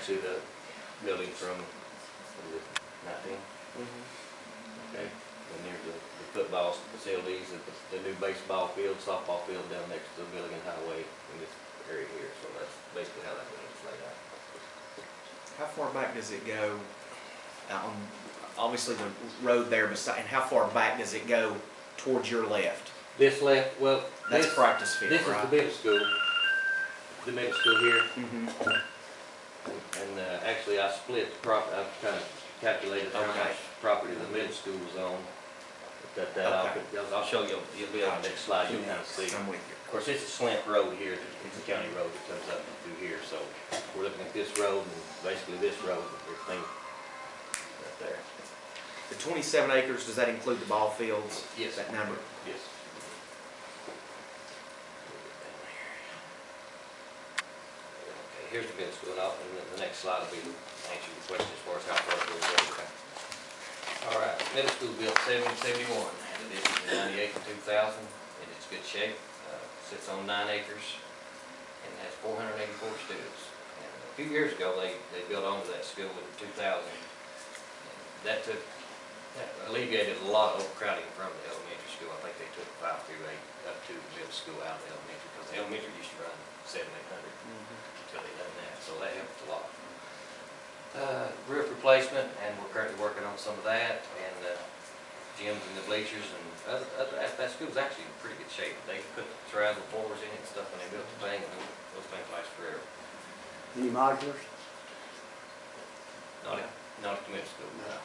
actually the building from, what is it, 19? Okay, and there's the football facilities, the new baseball field, softball field down next to the building and highway in this area here. So that's basically how that building's laid out. How far back does it go on, obviously the road there beside, and how far back does it go towards your left? This left, well, That's this practice field, this right? is the middle school. The middle school here. Mm-hmm. And actually I split the property, I've kind of calculated how much property the middle school was on. Cut that off. I'll show you, you'll be on the next slide, you'll kind of see. I'm with you. Of course, it's a slant road here, it's a county road that comes up through here, so we're looking at this road and basically this road, everything right there. The 27 acres, does that include the ball fields? Yes. That number? Yes. Okay, here's the middle school, and the next slide will be answer your question as far as how far it goes. Okay. All right, middle school built 1771, and it is 98 and 2000, and it's good shape. Sits on 9 acres, and has 484 students. And a few years ago, they built onto that school in 2000. And that alleviated a lot of overcrowding from the elementary school. I think they took 5 through 8 up to the middle school out of the elementary, because the elementary used to run 700, 800 until they done that. So that helped a lot. Roof replacement, and we're currently working on some of that, and gyms and the bleachers, and that school's actually in pretty good shape. They put terrazzo floors in it and stuff when they built the thing, and those things last forever. Any modulars? Not at the middle school. No.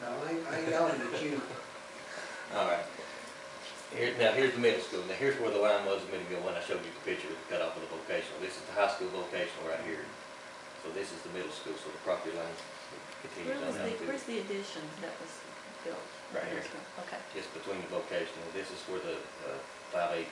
No, I ain't yelling at you. All right. Here's the middle school. Now here's where the line was a minute ago when I showed you the picture with the cutoff of the vocational. This is the high school vocational right here. So this is the middle school, so the property line continues on down to. Where's the addition that was built? Right here. Okay. Just between the vocational. This is where the 5-8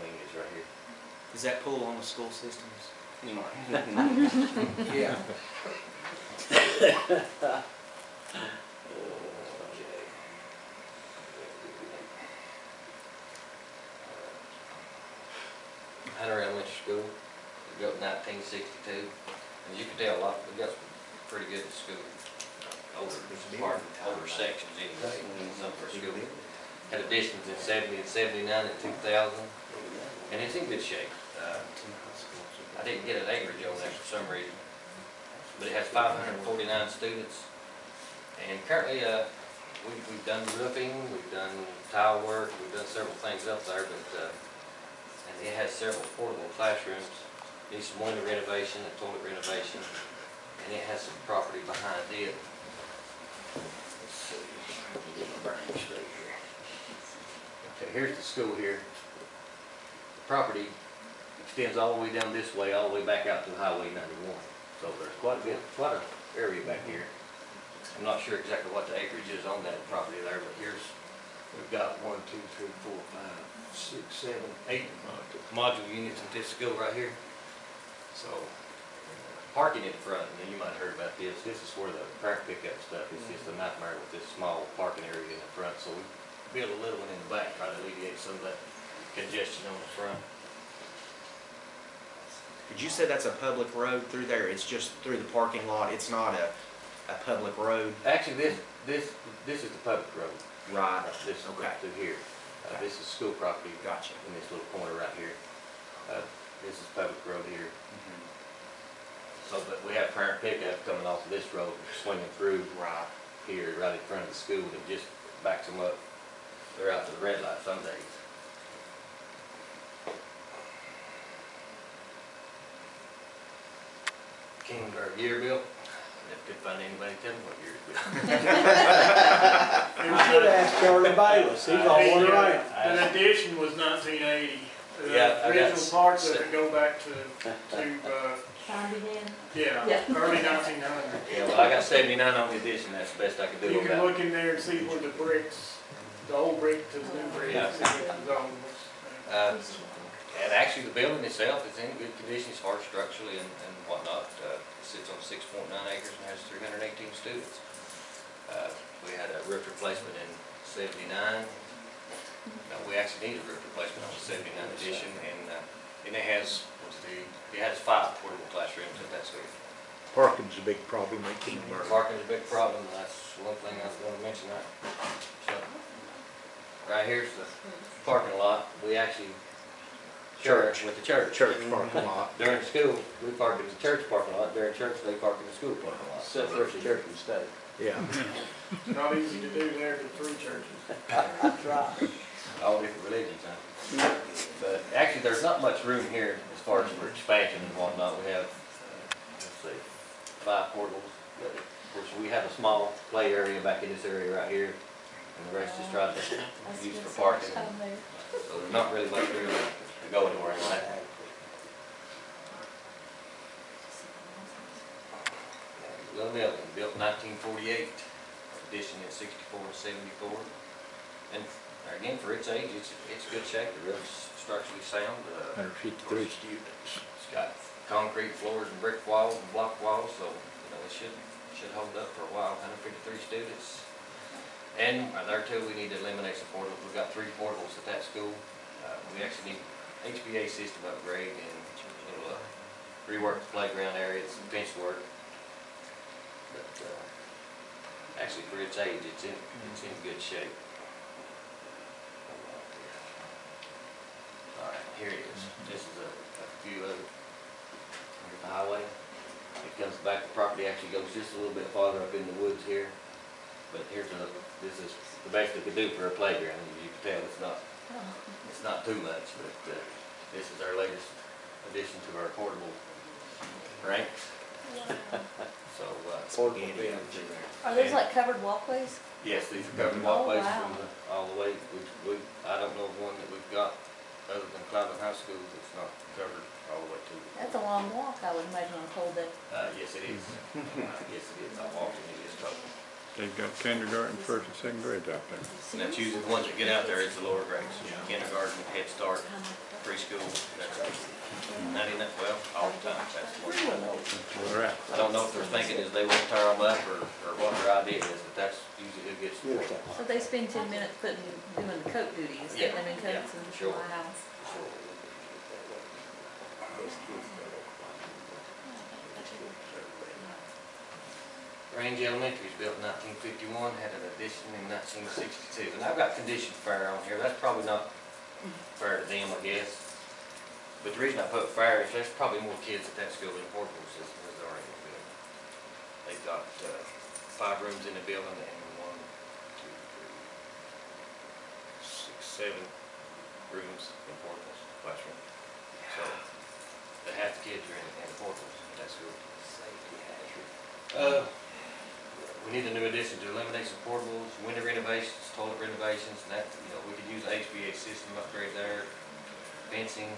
wing is right here. Does that pull on the school systems? Yeah. Hunter Elementary School, we built in 1962. As you can tell, we got some pretty good school, older sections anyway, some for school. Had additions in 70 and 79 and 2000, and it's in good shape. I didn't get an acreage on that for some reason, but it has 549 students, and currently we've done roofing, we've done tile work, we've done several things up there, but and it has several portable classrooms, needs some window renovation, a toilet renovation, and it has some property behind it. Let's see, get my brain straight here. Okay, here's the school here. The property extends all the way down this way, all the way back out to Highway 91. So there's quite an area back here. I'm not sure exactly what the acreage is on that property there, but we've got 1, 2, 3, 4, 5, 6, 7, 8 module units in this school right here. So parking in front, and then you might have heard about this. This is where the parent pickup stuff is just a nightmare with this small parking area in the front. So we built a little one in the back, try to alleviate some of that congestion on the front. Did you say that's a public road through there? It's just through the parking lot. It's not a public road. Actually, this is the public road. Right. This is Okay. through here. This is school property. Gotcha. In this little corner right here. This is public road here. So, but we have parent pickup coming off of this road, swinging through Right. here, right in front of the school, that just backs them up. They're out to the red light some days. Kingberg year bill. If I could find anybody to tell me what year it's been. You should ask Charlie Bayless, he's on one right. An addition was 1980. Yeah, I got Original parts of it go back to Yeah. early 1900. Yeah, well, I got 79 on the addition, that's the best I could do You on can that. look in there and see where the bricks, the old brick to the new brick, Yeah. see what the old was. And actually, the building itself is in good condition as far as structurally and whatnot. It sits on 6.9 acres and has 318 students. We had a roof replacement in 79. We actually need a roof replacement on the 79 edition, and it has, it has 5 portable classrooms at that school. Parking's a big problem, they keep burning. Parking's a big problem, that's one thing I was gonna mention that. So, right here's the parking lot, we actually share it with the church. Church parking lot. During school, we park in the church parking lot, during church, they park in the school parking lot. Except for the church and state. Yeah. It's not easy to do there to 3 churches. That's right. All different religions, huh? But actually, there's not much room here as far as for expansion and whatnot. We have, let's see, 5 portables. But of course, we have a small play area back in this area right here, and the rest is tried to use for parking. So there's not really much room to go anywhere in that. Little building, built in 1948, addition in 64 and 74. And again, for its age, it's good shape. The roof's structurally sound. 153 students. It's got concrete floors and brick walls and block walls, so it should hold up for a while. 153 students. And there too, we need to eliminate some portables. We've got 3 portables at that school. We actually need HVA system upgrade and rework the playground area, some bench work. But actually, for its age, it's in good shape. All right, here it is. This is a view of it. Here's the highway. It comes back. The property actually goes just a little bit farther up in the woods here. But this is the best we could do for a playground. As you can tell, it's not too much, but this is our latest addition to our portable ranks. So, Portable bins. Are those like covered walkways? yes, these are covered Oh, walkways wow. from all the way. I don't know of one that we've got other than Clyde High School that's not covered all the way to. That's a long walk, I would imagine, on a cold day. Yes, it is. Yes, it is. I walked and it is cold. They've got kindergarten, first and second grades out there. And that's usually the ones that get out there is the lower grades. Kindergarten, Head Start, preschool, that's 99, well, all the time, that's what. Where they're at. I don't know if they're thinking is they won't tear them up or what their idea is, but that's usually who gets the portable. So they spend 10 minutes doing the coat duties, getting them in Yeah, coats and sure. my house. Range Elementary was built in 1951, had an addition in 1962. And I've got condition fire on here. That's probably not fair to them, I guess. But the reason I put fire is there's probably more kids at that school in portables as there are in the building. They've got 5 rooms in the building and 1, 2, 3, 4, 5, 6, 7 rooms in portables, classroom. So half the kids are in the portables at that school. We need a new addition to eliminate some portables, window renovations, toilet renovations, and that, we could use the HVA system upgrade there, fencing.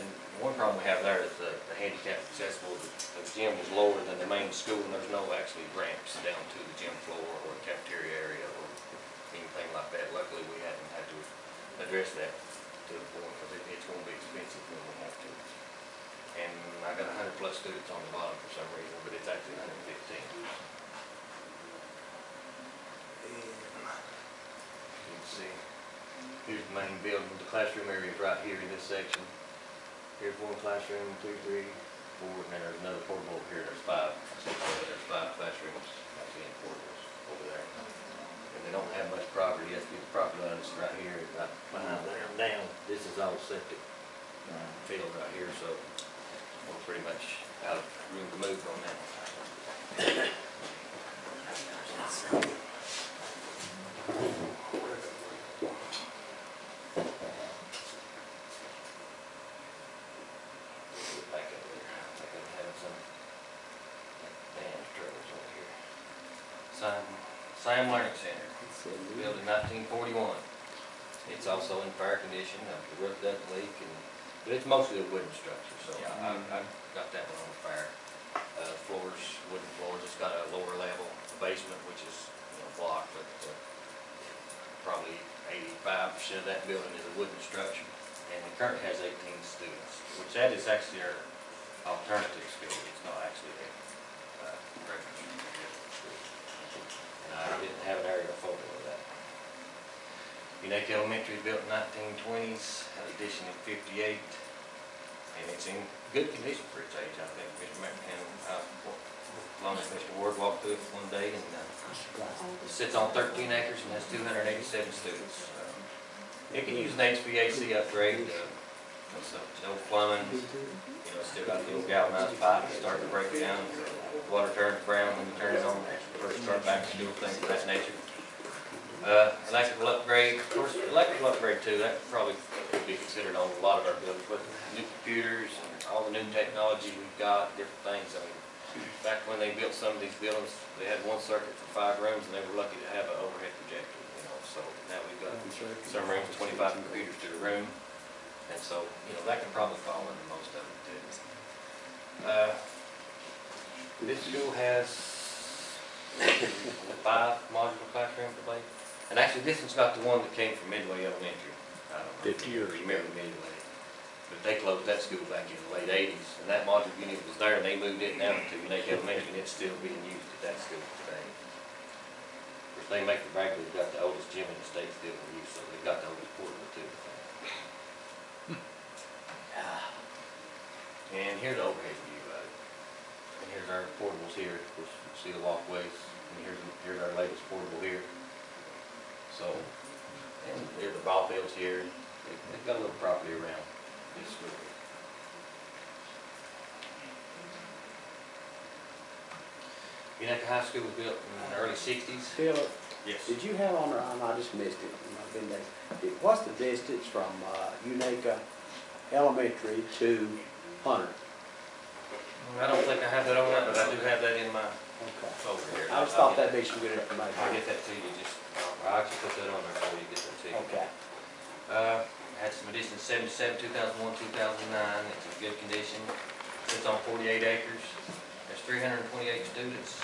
And one problem we have there is the handicap accessible. The gym was lower than the main school, and there's no actually ramps down to the gym floor or the cafeteria area or anything like that. Luckily, we haven't had to address that to the point because it's going to be expensive when we have to. And I got 100+ students on the bottom for some reason, but it's actually 115. You can see, here's the main building. The classroom area is right here in this section. Here's 1 classroom, 2, 3, 4, and then there's another portable over here. There's 5. There's 5 classrooms actually in portables over there. And they don't have much property. That's the property lines right here, right behind there and down. This is all septic field right here, so we're pretty much out of room to move on that. Back up there. I think I'm having some band struggles over here. Sam Learning Center, built in 1941. It's also in fair condition. The roof doesn't leak, but it's mostly a wooden structure, so I got that one on fire. Floors, wooden floors. It's got a lower level basement, which is block, but probably 85% of that building is a wooden structure, and it currently has 18 students, which that is actually our alternative school. It's not actually a regular school. And I didn't have an aerial photo of that. Unaka Elementary built in 1920s, had addition in 58, and it's in good condition for its age, I think. Mr. McMahon, along with Mr. Ward, walked through it one day, and it sits on 13 acres and has 287 students. It can use an HVAC upgrade, some old plumbing, you know, still got the old galvanized pipe, it's starting to break down, water turns brown when you turn it on, first start back to do things of that nature. Electrical upgrade, of course, electrical upgrade too, that probably could be considered on a lot of our buildings, but new computers and all the new technology we've got, different things. I mean, back when they built some of these buildings, they had one circuit for 5 rooms and they were lucky to have an overhead projector, you know, so now we've got some rooms, 25 computers to the room, and so, you know, that can probably fall into most of it too. This school has 5 modular classrooms, I believe. And actually, this one's got the one that came from Midway Elementary. I don't know if 50 you years remember Midway. But they closed that school back in the late 80s. And that modular unit was there, and they moved it down to Unaka Elementary, and it's still being used at that school today. Of course, they make the brag they've got the oldest gym in the state still in use, so they've got the oldest portable too. And here's the overhead view of it. And here's our portables here. Of course, you can see the walkways. And here's our latest portable here. So, and there's the ball fields here. They've got a little property around this school. Unaka High School was built in the early 60s. Phillip, Yes. did you have on there, I just missed it, I've been there. What's the distance from Unaka Elementary to Hunter? I don't think I have that on that, but I do have that in my Okay. folder here. I just thought that'd be some good I'll information. get that to you, I'll actually put that on there for you, get that to you. Okay. Had some additions, 77, 2001, 2009, it's in good condition. It's on 48 acres, there's 328 students.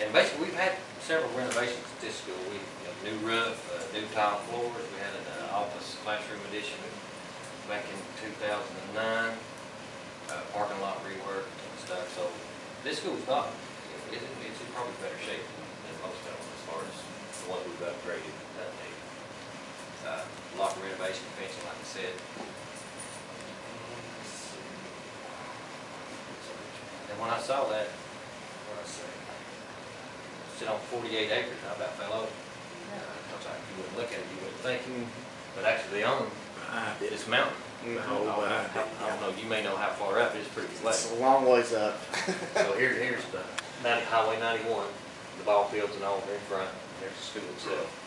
And basically, we've had several renovations at this school. We have new roof, new tile floors, we had an office classroom addition back in 2009, parking lot rework and stuff, so this school's not, it's in probably better shape than most of them as far as the ones we've upgraded, done the locker renovation, fencing, like I said. And when I saw that, what did I say? Sit on 48 acres, I about fell over. Because you wouldn't look at it, you wouldn't think, but actually they own this mountain. I don't know, you may know how far up, it's pretty flat. It's a long ways up. So here's the Highway 91, the ball fields and all there in front, there's the school itself.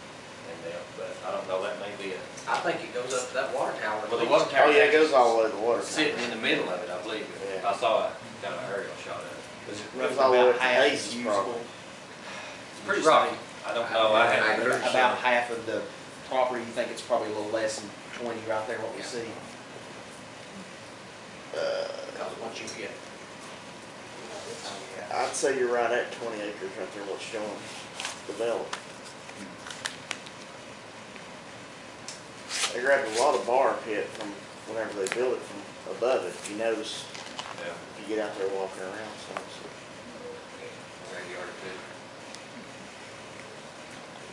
And but I don't know, that may be I think it goes up to that water tower. well, the water tower. Oh, yeah, it goes all the way to the water. Sitting in the middle of it, I believe. Yeah. I saw kind of an aerial shot of it. Is it Goes roughly all the way about to half Hayes' is property? usable? It's pretty rocky. I don't know, I haven't. About half of the property, you think it's probably a little less than 20 right there, what we see? Because once you get, I'd say you're right at 20 acres right there, what's showing developed. They grabbed a lot of bar pit from whenever they built it from above it. If you notice, Yeah. if you get out there walking around, so Graveyard too.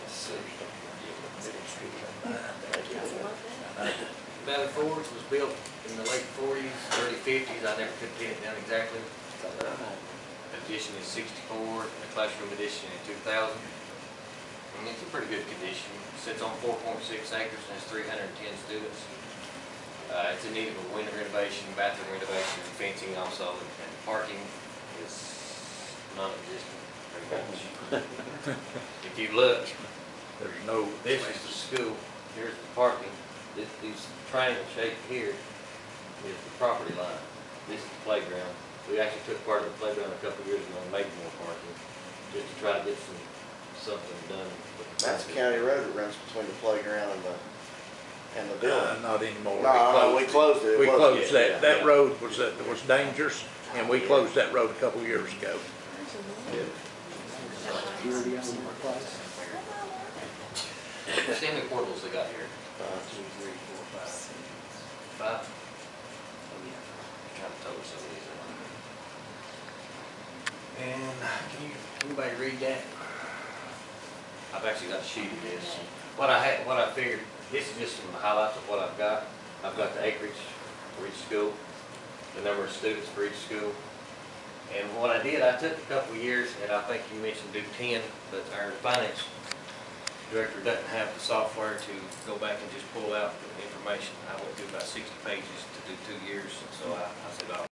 Let's see. Valley Forge was built in the late 40s, early 50s. I never could pin it down exactly. Addition is 64, and the classroom addition in 2000. And it's in pretty good condition. Sits on 4.6 acres and has 310 students. It's in need of a window renovation, bathroom renovation, and fencing also, and parking is non-existent pretty much. If you look, There's no, this is the school, here's the parking, these triangle shape here is the property line. This is the playground. We actually took part of the playground a couple of years ago and made more parking, just to try to get something done. with the that's a parking. county road that runs between the playground and the building. not anymore. No, we closed it. It We was- closed yeah, that yeah. road was dangerous, and we closed that road a couple of years ago. Security on the place. Let's see how many portables they got here. 1, 2, 3, 4, 5. 5? Kind of told us some of these. And can anybody read that? I've actually got a sheet of this. what I figured, this is just some highlights of what I've got. I've got the acreage for each school, the number of students for each school. And what I did, I took a couple of years, and I think you mentioned do 10, but our finance director doesn't have the software to go back and just pull out the information. I went through about 60 pages to do 2 years, so I said,